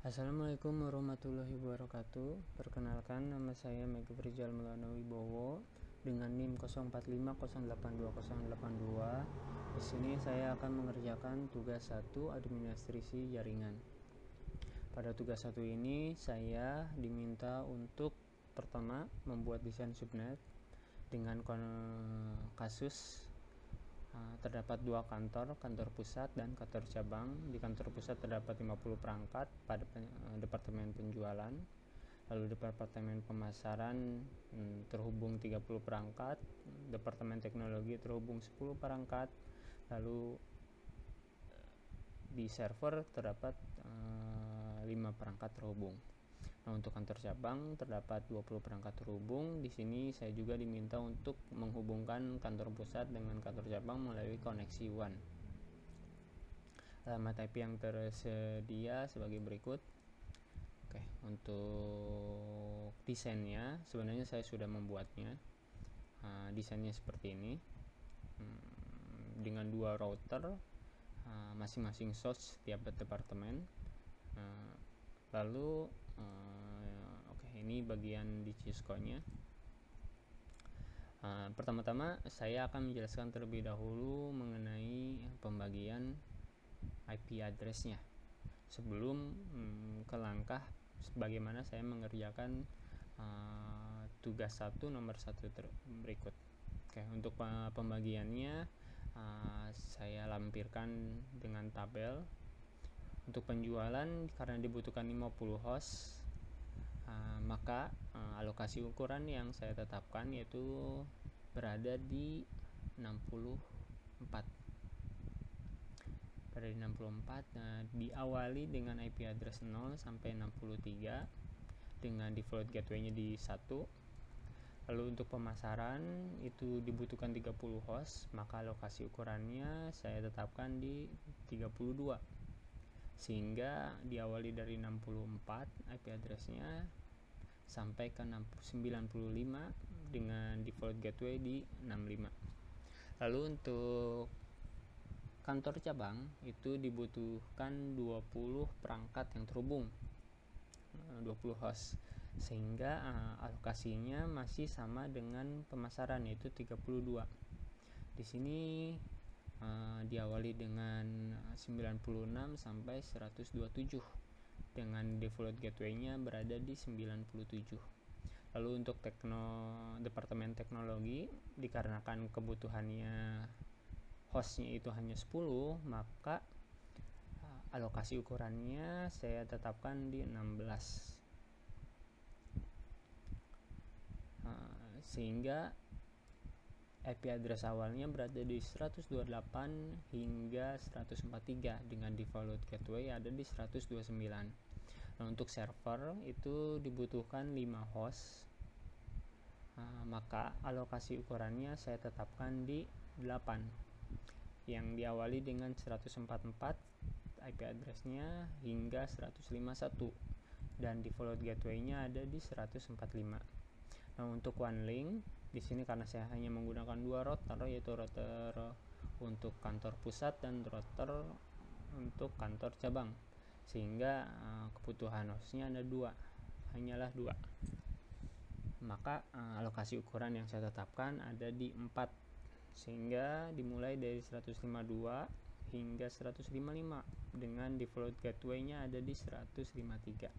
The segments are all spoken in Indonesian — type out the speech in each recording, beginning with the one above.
Assalamualaikum warahmatullahi wabarakatuh. Perkenalkan, nama saya Mega Rizal Maulana Wibowo dengan NIM 0450820882. Di sini saya akan mengerjakan tugas 1 administrasi jaringan. Pada tugas 1 ini saya diminta untuk pertama membuat desain subnet dengan kasus terdapat dua kantor pusat dan kantor cabang. Di kantor pusat terdapat 50 perangkat pada departemen penjualan, lalu departemen pemasaran terhubung 30 perangkat, departemen teknologi terhubung 10 perangkat, lalu di server terdapat 5 perangkat terhubung. Nah, untuk kantor cabang terdapat 20 perangkat terhubung. Di sini saya juga diminta untuk menghubungkan kantor pusat dengan kantor cabang melalui koneksi WAN. Alamat IP yang tersedia sebagai berikut. Oke, untuk desainnya sebenarnya saya sudah membuatnya. Desainnya seperti ini, dengan 2 router, masing-masing source tiap departemen. Lalu ini bagian di Cisco-nya. Pertama-tama saya akan menjelaskan terlebih dahulu mengenai pembagian IP address-nya sebelum ke langkah bagaimana saya mengerjakan tugas 1 nomor 1 berikut. Oke, untuk pembagiannya saya lampirkan dengan tabel. Untuk penjualan, karena dibutuhkan 50 host, maka alokasi ukuran yang saya tetapkan yaitu berada di 64. Diawali dengan IP address 0 sampai 63 dengan default gateway-nya di 1. Lalu untuk pemasaran itu dibutuhkan 30 host, maka alokasi ukurannya saya tetapkan di 32. Sehingga diawali dari 64 IP address-nya sampai ke 95 dengan default gateway di 65. Lalu untuk kantor cabang itu dibutuhkan 20 perangkat yang terhubung, 20 host, sehingga alokasinya masih sama dengan pemasaran yaitu 32. Di sini diawali dengan 96 sampai 127 dengan default gateway-nya berada di 97. Lalu untuk departemen teknologi, dikarenakan kebutuhannya hostnya itu hanya 10, maka alokasi ukurannya saya tetapkan di 16. Sehingga IP address awalnya berada di 128 hingga 143 dengan default gateway ada di 129. Nah, untuk server itu dibutuhkan 5 host, maka alokasi ukurannya saya tetapkan di 8 yang diawali dengan 144 IP address-nya hingga 151 dan default gateway-nya ada di 145. Nah, untuk one link di sini karena saya hanya menggunakan 2 router, yaitu router untuk kantor pusat dan router untuk kantor cabang, sehingga kebutuhan hostnya ada hanyalah 2. Maka alokasi ukuran yang saya tetapkan ada di 4, sehingga dimulai dari 152 hingga 155 dengan default gateway-nya ada di 153.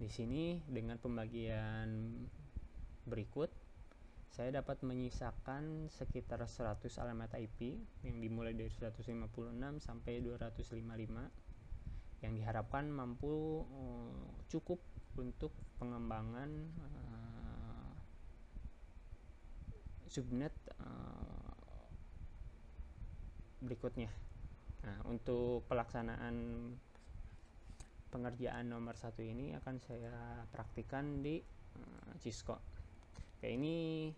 Di sini dengan pembagian berikut saya dapat menyisakan sekitar 100 alamat IP yang dimulai dari 156 sampai 255 yang diharapkan mampu cukup untuk pengembangan subnet berikutnya. Nah, untuk pelaksanaan pengerjaan nomor 1 ini akan saya praktikkan di Cisco. Oke, ini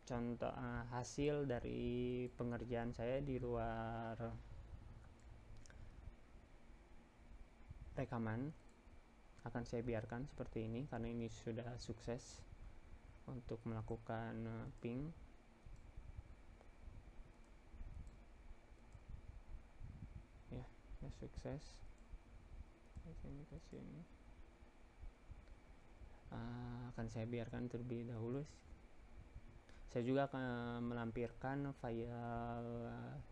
contoh hasil dari pengerjaan saya di luar rekaman. Akan saya biarkan seperti ini karena ini sudah sukses untuk melakukan ping. ya, sukses. Ke sini akan saya biarkan terlebih dahulu. Saya juga akan melampirkan file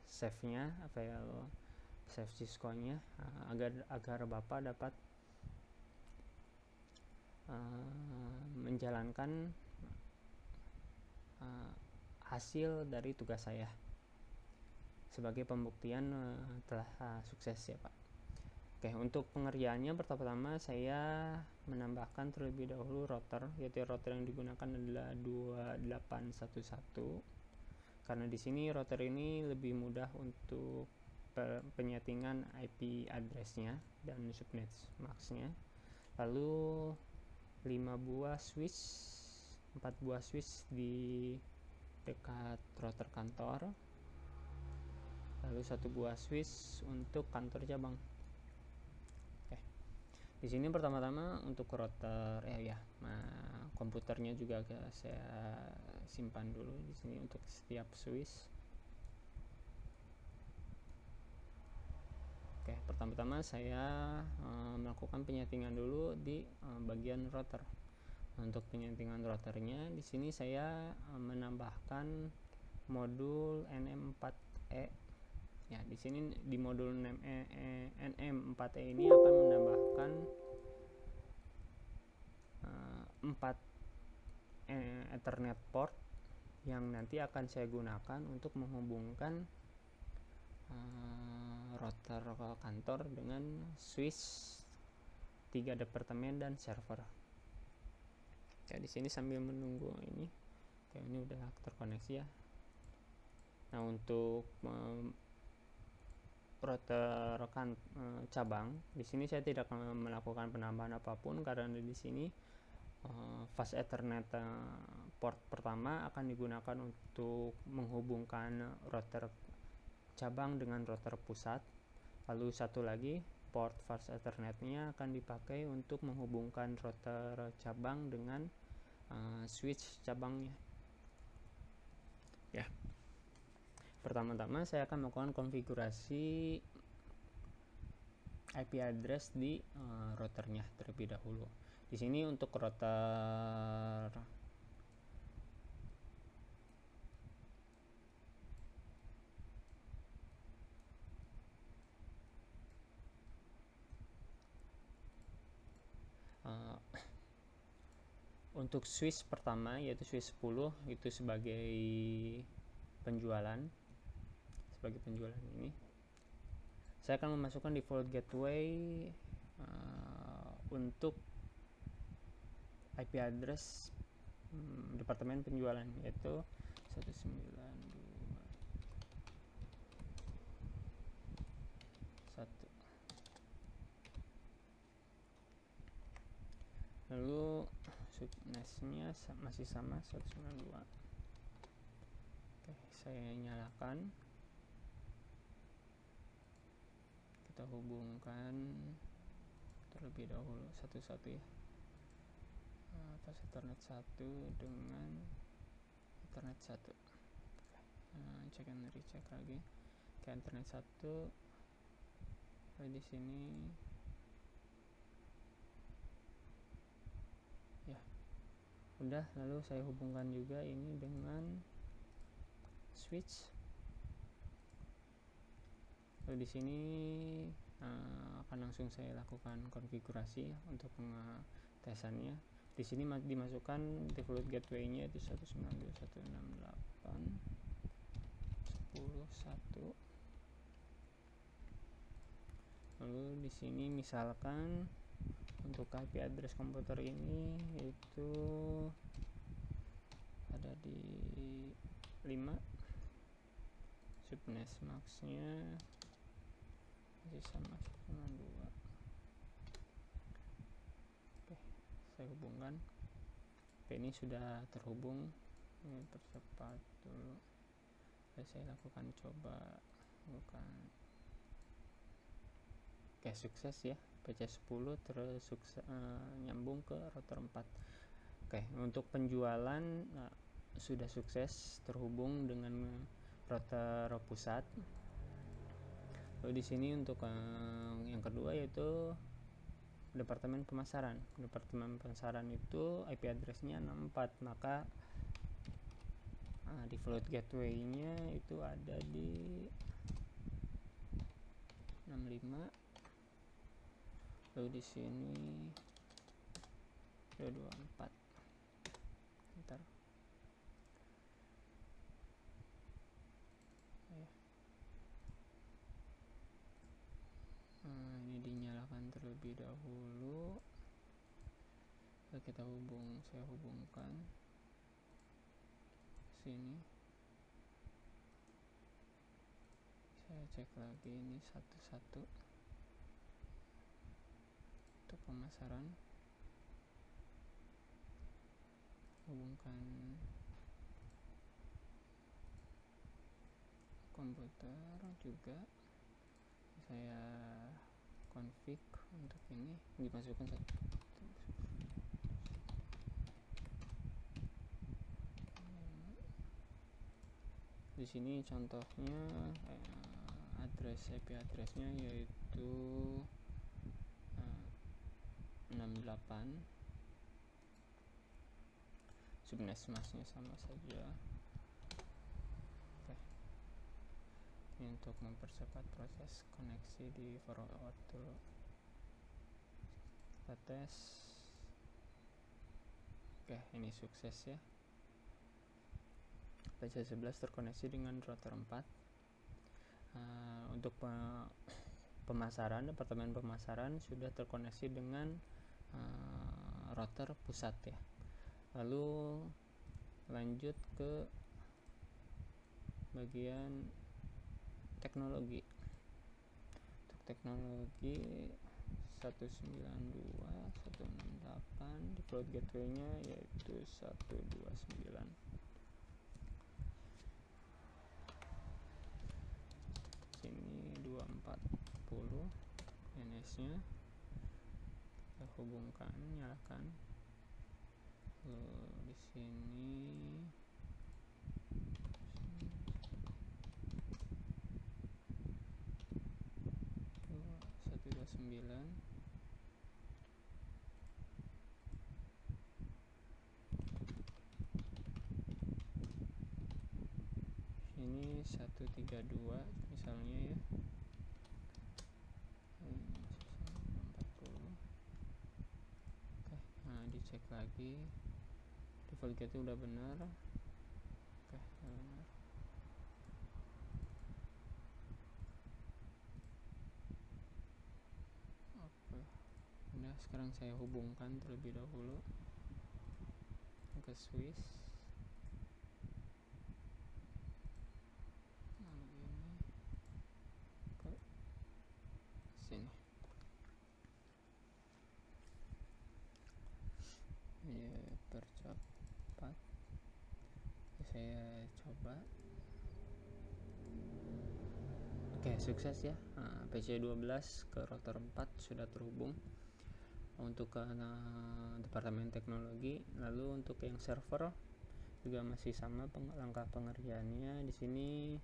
save-nya, file save Cisco-nya, agar Bapak dapat menjalankan hasil dari tugas saya sebagai pembuktian telah sukses ya Pak. Oke, untuk pengerjaannya pertama-tama saya menambahkan terlebih dahulu router, yaitu router yang digunakan adalah 2811, karena di sini router ini lebih mudah untuk penyetingan IP address-nya dan subnet max-nya. Lalu 4 buah switch di dekat router kantor, lalu 1 buah switch untuk kantor cabang. Di sini pertama-tama untuk router komputernya juga saya simpan dulu di sini untuk setiap switch. Oke, pertama-tama saya melakukan penyetingan dulu di bagian router. Untuk penyetingan routernya di sini saya menambahkan modul NM4E. Ya, di sini di modul NM4E ini akan menambahkan 4 Ethernet port yang nanti akan saya gunakan untuk menghubungkan router kantor dengan switch 3 departemen dan server. Ya, di sini sambil menunggu ini. Oke, ini udah terkoneksi ya. Nah, untuk router cabang, di sini saya tidak melakukan penambahan apapun karena di sini fast Ethernet port pertama akan digunakan untuk menghubungkan router cabang dengan router pusat. Lalu satu lagi port fast Ethernet-nya akan dipakai untuk menghubungkan router cabang dengan switch cabangnya. Ya. Pertama-tama saya akan melakukan konfigurasi IP address di routernya terlebih dahulu. Di sini untuk router untuk switch pertama yaitu switch 10 itu sebagai penjualan ini saya akan memasukkan default gateway untuk IP address departemen penjualan yaitu 192.1. Lalu subnetnya masih sama 192. Oke, saya nyalakan. Kita hubungkan terlebih dahulu satu-satu ya. Pas Ethernet 1 dengan Ethernet 1. Cek and recheck lagi. Ke Ethernet 1. Di sini ya. Udah, lalu saya hubungkan juga ini dengan switch. Lalu di sini akan langsung saya lakukan konfigurasi ya, untuk pengetesannya. Di sini dimasukkan default gateway-nya itu 192.168.10.1. Lalu di sini misalkan untuk IP address komputer ini itu ada di 5, subnet max-nya masih sama 192. Oke, saya hubungkan. Oke, ini sudah terhubung. Ini percepat dulu. Saya lakukan coba bukan. Oke, sukses ya. PC10 terus nyambung ke router 4. Oke, untuk penjualan sudah sukses terhubung dengan router pusat. Lalu di sini untuk yang kedua yaitu departemen pemasaran. Departemen pemasaran itu IP address-nya 64, maka default gateway-nya itu ada di 65. Lalu di sini 224. Bentar. Ini dinyalakan terlebih dahulu. Saya hubungkan sini. Saya cek lagi ini satu-satu untuk pemasaran. Hubungkan komputer juga. Saya config untuk ini dimasukkan satu. Di sini contohnya IP address-nya yaitu 68. Subnetmasknya sama saja. Oke. Ini untuk mempercepat proses koneksi di forward dulu. Kita tes. Oke, ini sukses ya. PC11 terkoneksi dengan router 4. Untuk pemasaran, departemen pemasaran sudah terkoneksi dengan router pusat ya. Lalu lanjut ke bagian teknologi. Untuk teknologi 192.168, default gateway-nya yaitu 129. Sini 240 DNS-nya. Kita hubungkan, nyalakan. Di sini 129. Ini 132 misalnya ya. 40. Oke, dicek lagi. Default gateway udah benar. Oke, udah benar. Oke. Udah, sekarang saya hubungkan terlebih dahulu ke Swiss. Sini ya, percepat. Saya coba. Oke, sukses ya. PC12 ke router 4 sudah terhubung untuk ke departemen teknologi. Lalu untuk yang server juga masih sama langkah pengerjaannya. Di sini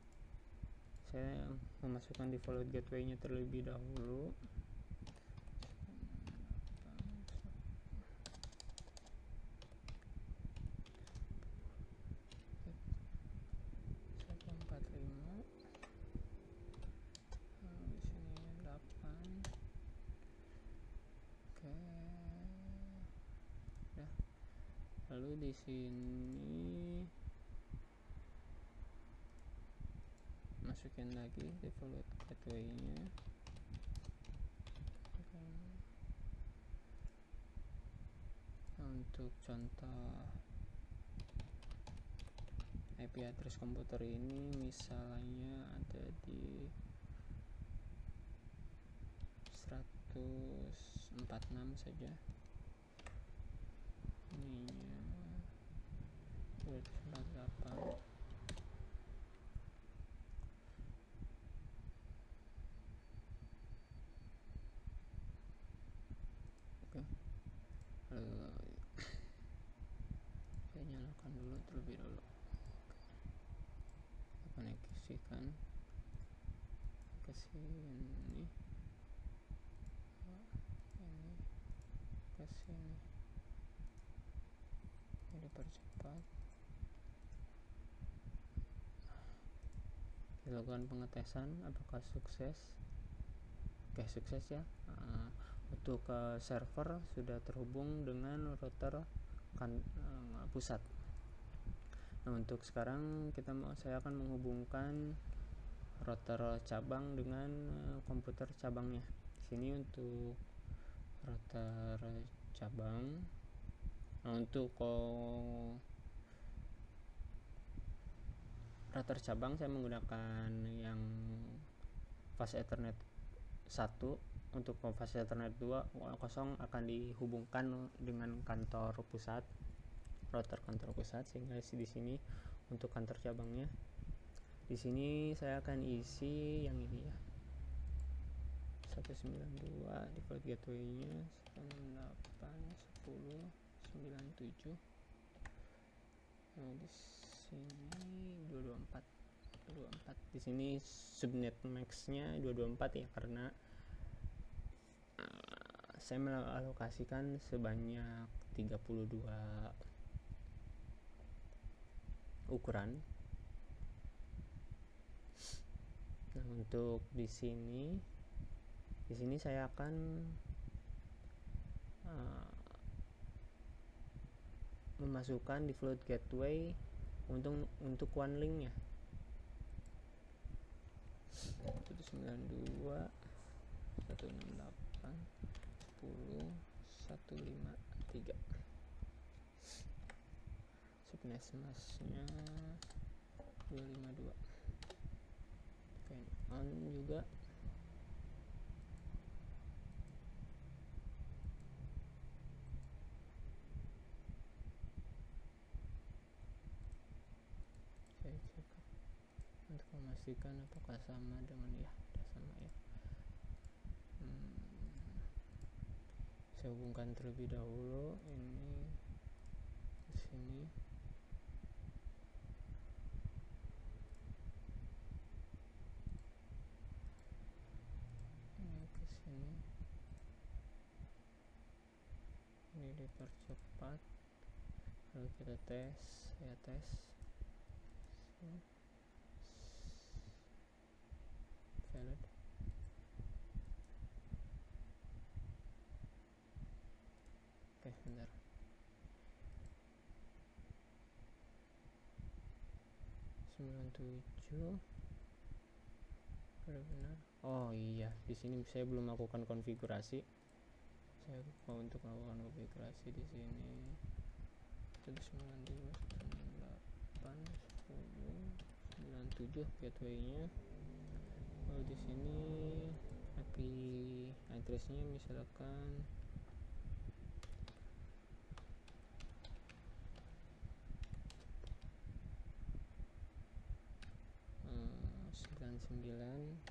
saya memasukkan default gateway-nya terlebih dahulu. Lalu di sini masukin lagi default gateway-nya. Untuk contoh IP address komputer ini misalnya ada di 146 saja. Ininya 248. Oke. Saya nyalakan dulu terlebih dahulu. Koneksikan. Oke, sini, ini ke sini. Ini dipercepat. Dilakukan pengetesan apakah sukses. Oke, sukses ya. Untuk server sudah terhubung dengan router pusat. Nah, untuk sekarang saya akan menghubungkan router cabang dengan komputer cabangnya. Di sini untuk router cabang. Nah, untuk router cabang saya menggunakan yang fast ethernet 1. Untuk fast ethernet 2.0 akan dihubungkan dengan kantor pusat, router kantor pusat, sehingga di sini untuk kantor cabangnya. Di sini saya akan isi yang ini ya, 192 default gateway-nya 168 10 97. Nah, di sini 224. Di sini subnet max-nya 224 ya, karena saya mengalokasikan sebanyak 32 ukuran. Nah, untuk di sini saya akan memasukkan default gateway untuk one link-nya 192 168 10 153. Subnet max-nya 252. Fan on juga. Saya cek untuk memastikan apakah sama dengan ya, sudah sama ya. Saya hubungkan terlebih dahulu ini ke sini. Ini ke sini. Ini dipercepat. Lalu kita tes, saya tes. Valid. Oke, bentar. Tujuh benar. Oh iya, di sini saya belum melakukan konfigurasi. Saya lupa untuk melakukan konfigurasi di sini. 192 98 10 97 gateway-nya. Lalu di sini IP address-nya misalkan 99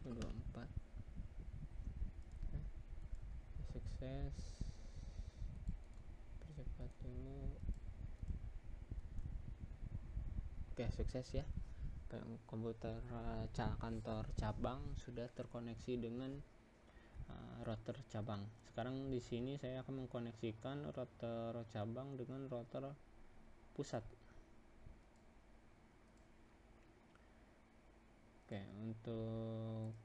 24. Sukses. Percepat dulu. Oke, sukses ya. Komputer kantor cabang sudah terkoneksi dengan router cabang. Sekarang di sini saya akan mengkoneksikan router cabang dengan router pusat. Oke, untuk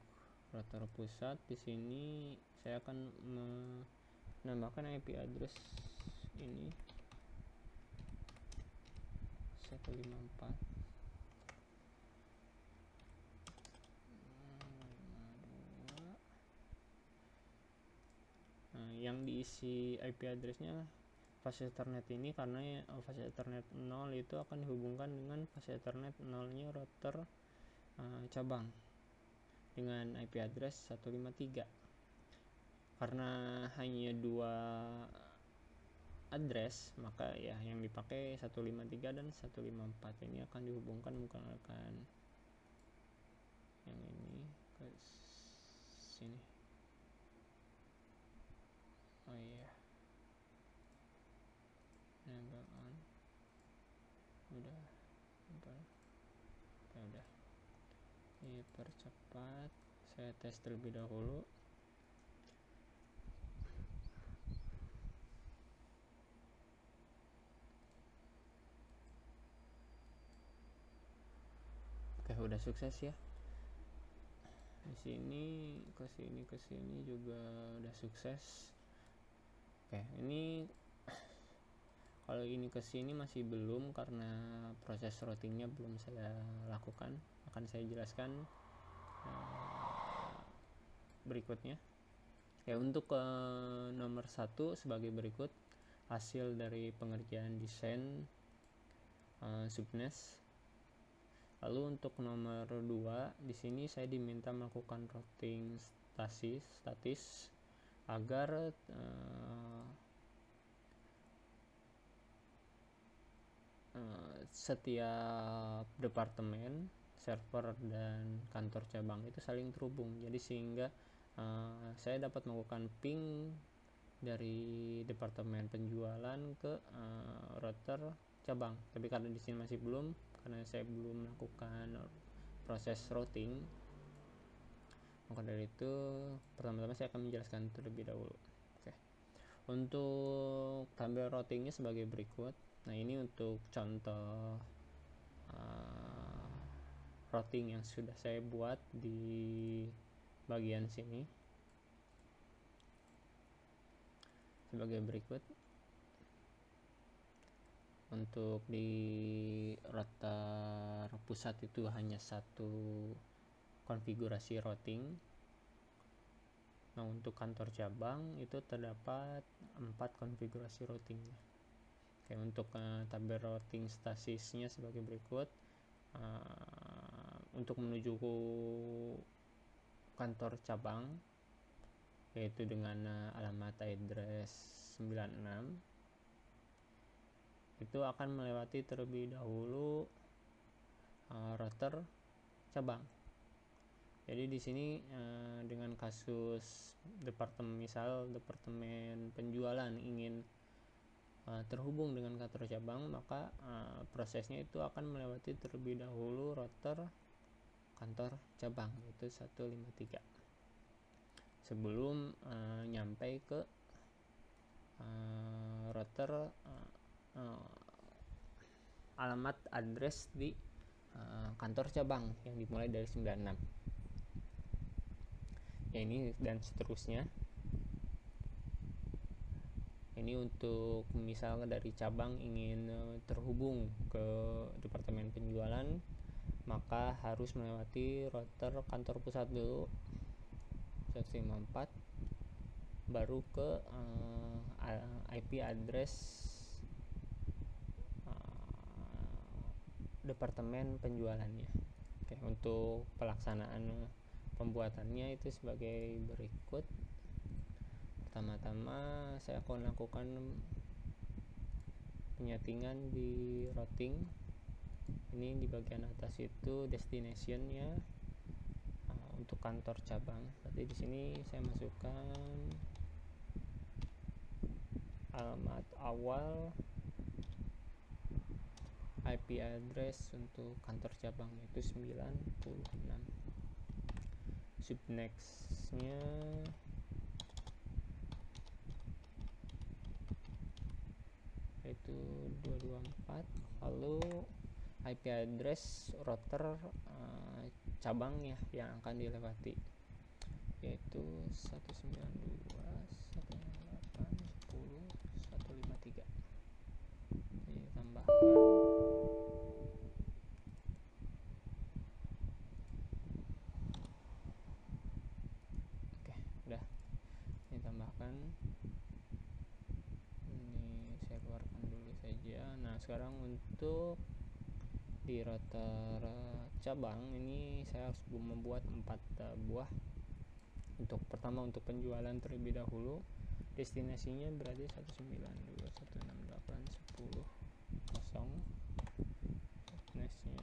router pusat di sini saya akan menambahkan IP address ini 154. Nah, yang diisi IP address-nya fast ethernet ini, karena fast ethernet 0 itu akan dihubungkan dengan fast ethernet 0-nya router cabang dengan IP address 153. Karena hanya 2 address, maka ya yang dipakai 153 dan 154 ini akan dihubungkan menggunakan yang ini ke sini. Oh iya, enable on udah. ini percepat, saya tes terlebih dahulu. Oke, udah sukses ya. Di sini ke sini juga udah sukses. Oke, ini kalau ini ke sini masih belum karena proses routingnya belum saya lakukan. Akan saya jelaskan berikutnya. Ya, untuk nomor 1 sebagai berikut, hasil dari pengerjaan desain subnes. Lalu untuk nomor 2, di sini saya diminta melakukan routing statis agar setiap departemen, server dan kantor cabang itu saling terhubung. Jadi sehingga saya dapat melakukan ping dari departemen penjualan ke router cabang. Tapi karena di sini masih belum, karena saya belum melakukan proses routing, maka dari itu pertama-tama saya akan menjelaskan terlebih dahulu. Oke. Untuk tabel routingnya sebagai berikut. Nah, ini untuk contoh routing yang sudah saya buat di bagian sini sebagai berikut. Untuk di router pusat itu hanya satu konfigurasi routing. Nah, untuk kantor cabang itu terdapat 4 konfigurasi routingnya. Oke, untuk tabel routing stasisnya sebagai berikut. Untuk menuju ke kantor cabang, yaitu dengan alamat address 96, itu akan melewati terlebih dahulu router cabang. Jadi di sini dengan kasus departemen penjualan ingin terhubung dengan kantor cabang, maka prosesnya itu akan melewati terlebih dahulu router kantor cabang, yaitu 153, sebelum nyampe ke router alamat address di kantor cabang yang dimulai dari 96. Ya, ini dan seterusnya. Ini untuk misalnya dari cabang ingin terhubung ke departemen penjualan, maka harus melewati router kantor pusat dulu 154, baru ke IP address departemen penjualannya. Oke, untuk pelaksanaan pembuatannya itu sebagai berikut. Pertama-tama saya akan lakukan penyetingan di routing. Ini di bagian atas itu destinationnya untuk kantor cabang. Berarti di sini saya masukkan alamat awal, IP address untuk kantor cabang itu 96. Subnextnya itu 224. Lalu IP address router cabang ya yang akan dilewati, yaitu 192.168.10.153. Ini tambahkan. Oke, udah. Ini tambahkan. Ini saya keluarkan dulu saja. Nah, sekarang untuk di router cabang ini saya harus membuat 4 buah. Untuk pertama, untuk penjualan terlebih dahulu, destinasinya berada 192.168.10.0. Nextnya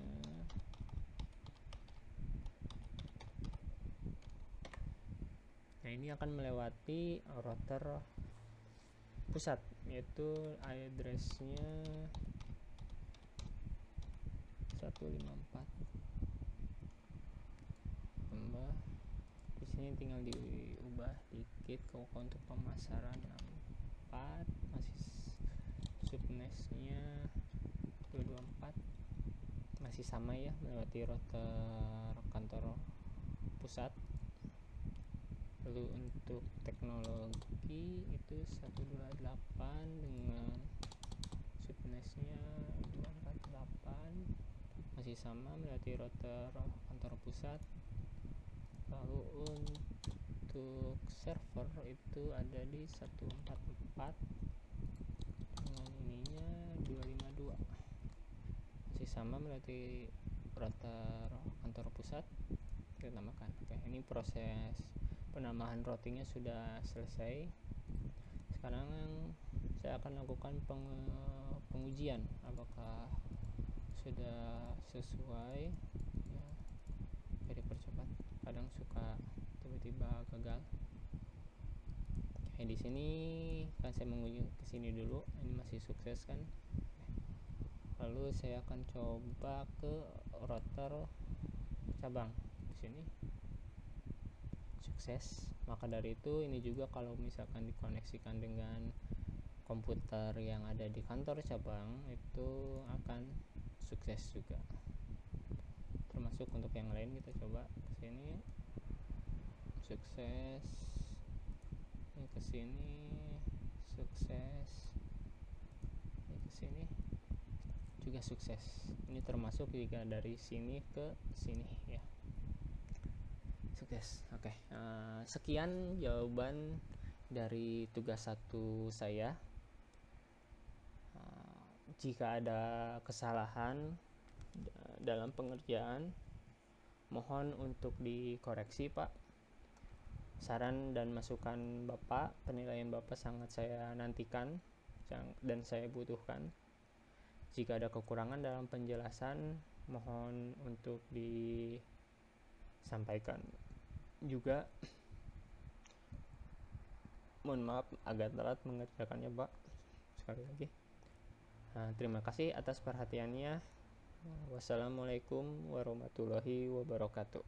nah, ini akan melewati router pusat, yaitu addressnya 154. ini tinggal diubah dikit untuk pemasaran 64, masih subnetnya 224 masih sama ya, melewati router kantor pusat. Lalu untuk teknologi itu 128 dengan subnetnya 248 masih sama, melewati router kantor pusat. Lalu untuk server itu ada di 144 dengan ininya 252 masih sama, melewati router kantor pusat. Kita tambahkan. Oke, ini proses penambahan routingnya sudah selesai. Sekarang saya akan lakukan pengujian apakah sudah sesuai ya. Oke, dipercepat, kadang suka tiba-tiba gagal. Oke, di sini kan saya menguji ke sini dulu, ini masih sukses kan. Lalu saya akan coba ke router cabang, di sini sukses. Maka dari itu ini juga kalau misalkan dikoneksikan dengan komputer yang ada di kantor cabang itu akan sukses juga. Termasuk untuk yang lain, kita coba ke sini sukses, ini ke sini sukses, ini ke sini juga sukses. Ini termasuk jika dari sini ke sini ya, sukses. Oke, sekian jawaban dari tugas 1 saya. Jika ada kesalahan dalam pengerjaan, mohon untuk dikoreksi Pak. Saran dan masukan Bapak, penilaian Bapak sangat saya nantikan dan saya butuhkan. Jika ada kekurangan dalam penjelasan, mohon untuk disampaikan juga. Mohon maaf agak telat mengerjakannya Pak, sekali lagi. Terima kasih atas perhatiannya. Wassalamualaikum warahmatullahi wabarakatuh.